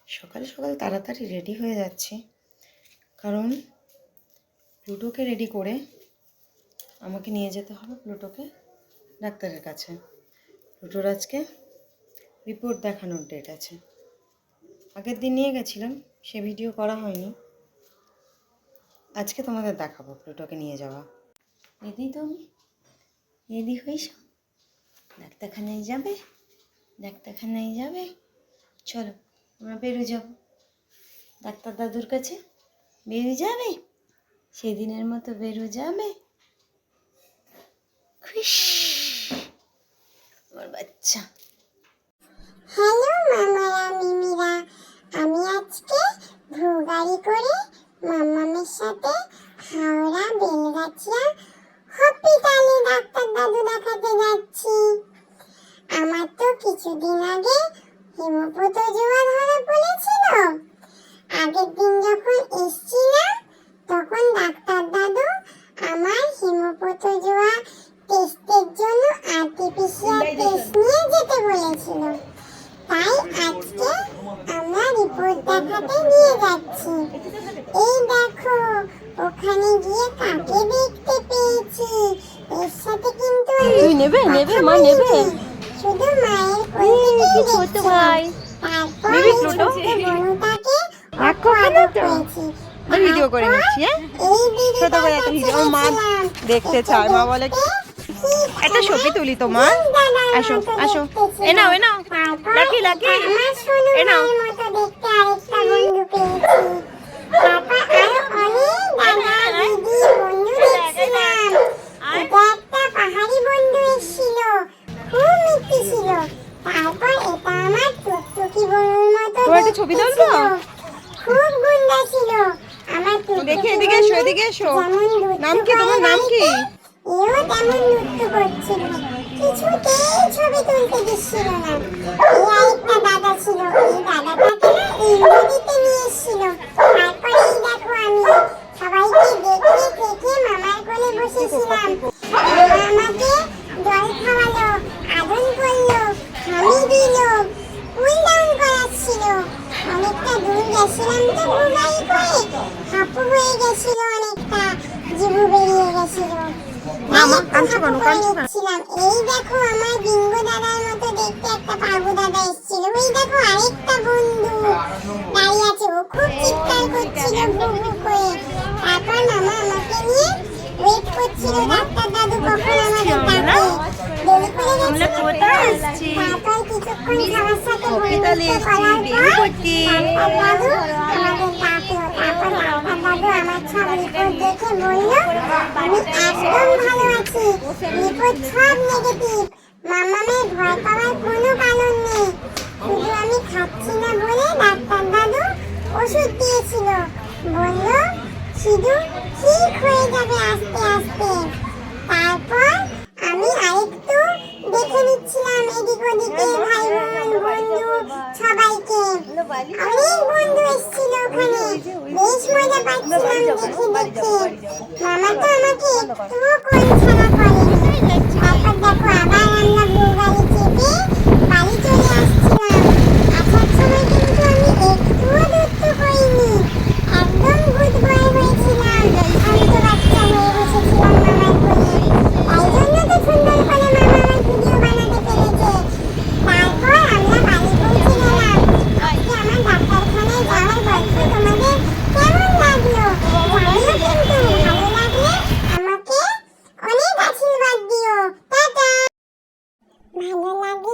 সকাল সকাল তাড়াতাড়ি রেডি হয়ে যাচ্ছি, কারণ প্লুটোকে রেডি করে আমাকে নিয়ে যেতে হবে প্লুটোকে ডাক্তারের কাছে। প্লুটোর আজকে রিপোর্ট দেখানোর ডেট আছে। আগের দিন নিয়ে গেছিলাম, সে ভিডিও করা হয়নি। আজকে তোমাদের দেখাবো প্লুটোকে নিয়ে যাওয়া। রেডি তুমি? রেডি হইস? ডাক্তারখানায় যাবে? ডাক্তারখানায় যাবে? চলো আমরা বেরো যাব ডাক্তার দাদুর কাছে। বেরো যাবে? সেদিনের মতো বেরো যাবে? খুশি আমার বাচ্চা। হ্যালো মামারা মিমিরা, আমি আজকে গাড়ি করে মামামের সাথে হাওড়া বেলগাছিয়া হসপিটালে ডাক্তার দাদু দেখাতে যাচ্ছি। আমার তো কিছুদিন আগে হিমোপ্রোটোজোয়া ধরা পড়েছিল। আগের দিন যখন এসেছিলাম তখন ডাক্তার দাদু আমার হিমোপ্রোটোজোয়া টেস্টের জন্য আরটিপিসিআর টেস্ট নিয়ে যেতে বলেছিল। তাই আজকে আমরা রিপোর্ট দেখাতে নিয়ে যাচ্ছি। এই দেখো ওখানে গিয়ে কাকে দেখতে পেয়েছি। এর সাথে কিন্তু তুই নেবে মা নেবে শুধু মায়ের কোলে ছোট ভাই। তারপর এই ছোট বোনটাকে পেয়েছি। ভিডিও করে নিচ্ছি। ছোট করে একটা ভিডিও মা দেখতে চায়। মা বলে একটা ছবি তুলি তোমার। আসো আসো, এ নাও লাকি লাকি, এ নাও। ছবি তুলবো? খুব গুন্ডা ছিল আমার। দেখে এদিকে এসো, এদিকে এসো। নাম কি তোমার? নাম কি? এও তেমন নৃত্য করছিল, কিছুতেই ছবি তুলতে দিচ্ছিল না। এই আরেকটা দাদা ছিল, এই দাদাটাকে না ইংরেজিতে নিয়ে এসেছিল। তারপরে এই দেখো আমি সবাইকে দেখে থেকে মামার কোলে বসেছিলাম। মামা আমাকে জল খাওয়ালো, আদর করলো, হামি দিল, কুল ডাউন করাচ্ছিল। অনেকটা দূর গেছিলাম তো গাড়ি করে, হাঁপু হয়ে গেছিল, অনেকটা জিভু বেরিয়ে গেছিল। এই দেখো আমার বিঙ্গো দাদার মতো দেখতে একটা পাগু দাদা এসেছিল। ওই দেখো আরেকটা বন্ধু দাঁড়িয়ে আছে, ও খুব চিৎকার করছিল ভু ভু করে। তারপর মামা আমাকে নিয়ে ওয়েট করছিল ডাক্তার দাদু কখন আমাদের ডাকে। দেরি করে গেছিল। তারপর কিছুক্ষণ খাওয়ার সাথে বন্ধুত্ব করার পর ডাক্তার দাদু আমাদের ডাকলো। তারপর ডাক্তার দাদু আমার সব রিপোর্ট দেখে বলল আমি একদম ভালো আছি, রিপোর্ট সব নেগেটিভ। মামামের ভয় পাওয়ার কোনো কারণ নেই। শুধু আমি খাচ্ছি না বলে ডাক্তার দাদু ওষুধ দিয়েছিল, বলল শুধু ঠিক হয়ে যাবে আস্তে আস্তে। তারপর আমি আরেকটু দেখে নিচ্ছিলাম এদিক ওদিকে, ভাই বোন বন্ধু সবাইকে। অনেক বন্ধু এসেছিল ওখানে, বেশ মজা পাচ্ছিলাম দেখে দেখে। মামা তো আমাকে একটুও কোল ছাড়া করেনি। তারপর দেখো আবার আমরা গাড়ি চেপে বাড়ি চলে আসছিলাম। আসার সময় কিন্তু আমি একটুও দুঃখ করিনি, একদম গুড বয় হয়েছিলাম, শান্ত বাচ্চা হয়ে বসেছিলাম মামার কোলে। তাই জন্য তো সুন্দর করে মামা আমার ভিডিও বানাতে পেরেছে। তারপর আমরা বাড়ি পৌঁছে গেলাম। আজকে আমার ডাক্তারখানায় যাওয়ার গল্প তোমাদের কেমন লাগলো জানিও, কিন্তু ভালো লাগলে আমাকে অনেক আশীর্বাদ দিও। টাটা। ভালো লাগলে